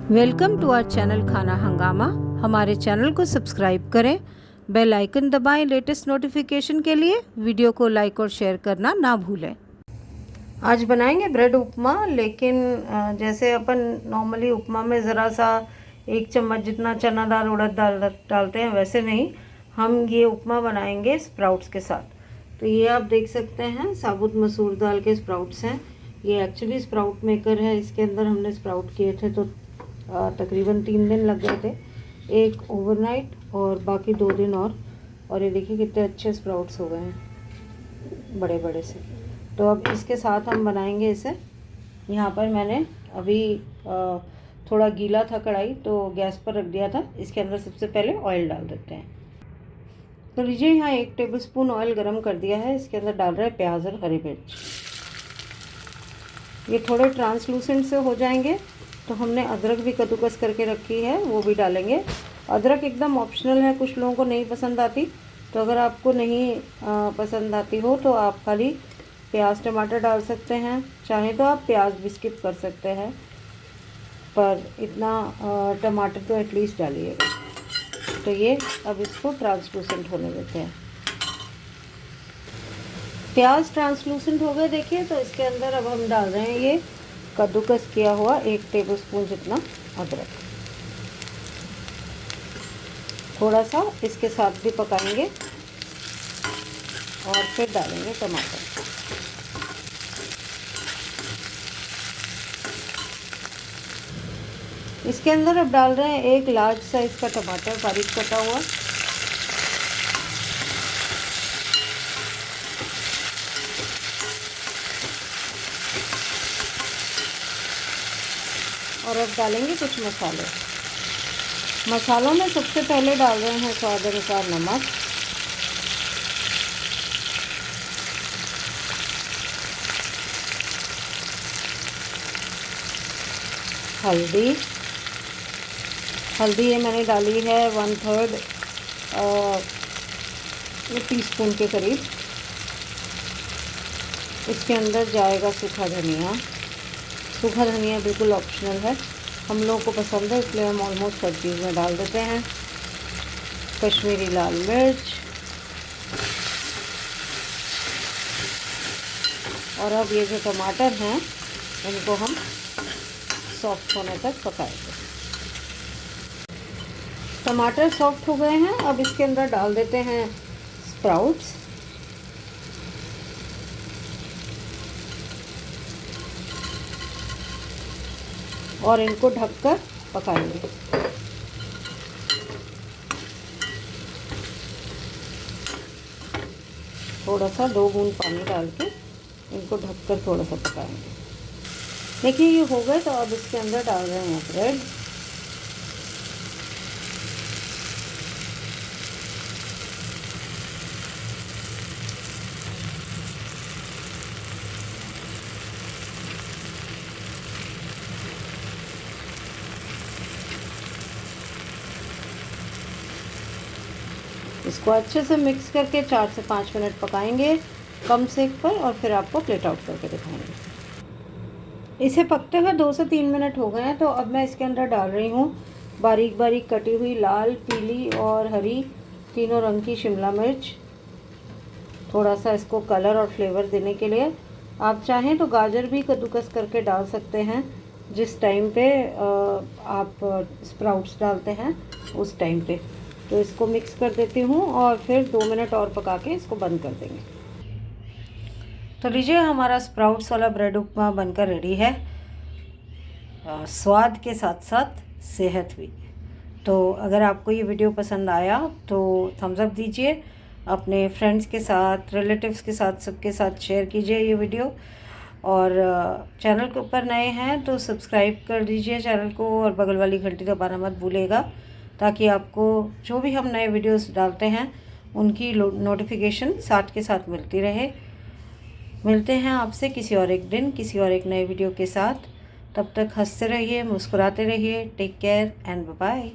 Welcome to our channel खाना हंगामा। हमारे चैनल को सब्सक्राइब करें, बेल आइकन दबाएं लेटेस्ट नोटिफिकेशन के लिए। वीडियो को लाइक और शेयर करना ना भूलें। आज बनाएंगे ब्रेड उपमा, लेकिन जैसे अपन नॉर्मली उपमा में ज़रा सा 1 चम्मच जितना चना दाल उड़द दाल डालते हैं, वैसे नहीं। हम ये उपमा बनाएंगे स्प्राउट्स के साथ। तो ये आप देख सकते हैं साबुत मसूर दाल के स्प्राउट्स हैं। ये एक्चुअली स्प्राउट मेकर है। इसके अंदर हमने स्प्राउट किए थे तो तकरीबन 3 दिन लग गए थे, एक ओवरनाइट और बाकी 2 दिन और ये देखिए कितने अच्छे स्प्राउट्स हो गए हैं, बड़े बड़े से। तो अब इसके साथ हम बनाएंगे इसे। यहाँ पर मैंने अभी थोड़ा गीला था कढ़ाई, तो गैस पर रख दिया था। इसके अंदर सबसे पहले ऑयल डाल देते हैं। तो लीजिए, यहाँ 1 टेबलस्पून ऑयल गरम कर दिया है। इसके अंदर डाल रहे हैं प्याज और हरी मिर्च। ये थोड़े ट्रांसलूसेंट से हो जाएंगे तो हमने अदरक भी कद्दूकस करके रखी है, वो भी डालेंगे। अदरक एकदम ऑप्शनल है, कुछ लोगों को नहीं पसंद आती। तो अगर आपको नहीं पसंद आती हो तो आप खाली प्याज टमाटर डाल सकते हैं। चाहें तो आप प्याज भी स्किप कर सकते हैं, पर इतना टमाटर तो एटलीस्ट डालिएगा। तो ये अब इसको ट्रांसलूसेंट होने देते हैं। प्याज ट्रांसलूसेंट हो गए देखिए। तो इसके अंदर अब हम डाल रहे हैं ये कद्दूकस किया हुआ 1 टेबलस्पून जितना अदरक। थोड़ा सा इसके साथ भी पकाएंगे और फिर डालेंगे टमाटर। इसके अंदर अब डाल रहे हैं 1 लार्ज साइज का टमाटर बारीक कटा हुआ। और अब डालेंगे कुछ मसाले। मसालों में सबसे पहले डाल रहे हैं स्वाद अनुसार नमक, हल्दी ये मैंने डाली है 1/3 टीस्पून के करीब। इसके अंदर जाएगा सूखा धनिया। सूखा धनिया बिल्कुल ऑप्शनल है, हम लोगों को पसंद है इसलिए हम ऑलमोस्ट हर चीज़ में डाल देते हैं। कश्मीरी लाल मिर्च, और अब ये जो टमाटर हैं इनको हम सॉफ्ट होने तक पकाएंगे। टमाटर सॉफ्ट हो गए हैं। अब इसके अंदर डाल देते हैं स्प्राउट्स। और इनको ढककर पकाएंगे। थोड़ा सा 2 बूंद पानी डाल के इनको ढककर थोड़ा सा पकाएंगे। देखिए ये हो गए। तो अब इसके अंदर डाल रहे हैं ब्रेड। इसको अच्छे से मिक्स करके 4 से 5 मिनट पकाएंगे कम सेक पर, और फिर आपको प्लेट आउट करके दिखाएंगे। इसे पकते हुए 2 से 3 मिनट हो गए हैं। तो अब मैं इसके अंदर डाल रही हूँ बारीक बारीक कटी हुई लाल, पीली और हरी तीनों रंग की शिमला मिर्च। थोड़ा सा इसको कलर और फ्लेवर देने के लिए आप चाहें तो गाजर भी कद्दूकस करके डाल सकते हैं। जिस टाइम पे आप स्प्राउट्स डालते हैं उस टाइम पे। तो इसको मिक्स कर देती हूँ और फिर 2 मिनट और पका के इसको बंद कर देंगे। तो लीजिए, हमारा स्प्राउट्स वाला ब्रेड उपमा बनकर रेडी है। स्वाद के साथ साथ सेहत भी। तो अगर आपको ये वीडियो पसंद आया तो थम्स अप दीजिए, अपने फ्रेंड्स के साथ, रिलेटिव्स के साथ, सबके साथ शेयर कीजिए ये वीडियो। और चैनल के ऊपर नए हैं तो सब्सक्राइब कर दीजिए चैनल को, और बगल वाली घंटी दबाना मत भूलिएगा, ताकि आपको जो भी हम नए वीडियोस डालते हैं उनकी नोटिफिकेशन साथ के साथ मिलती रहे। मिलते हैं आपसे किसी और एक दिन, किसी और एक नए वीडियो के साथ। तब तक हंसते रहिए, मुस्कुराते रहिए। Take care and bye bye.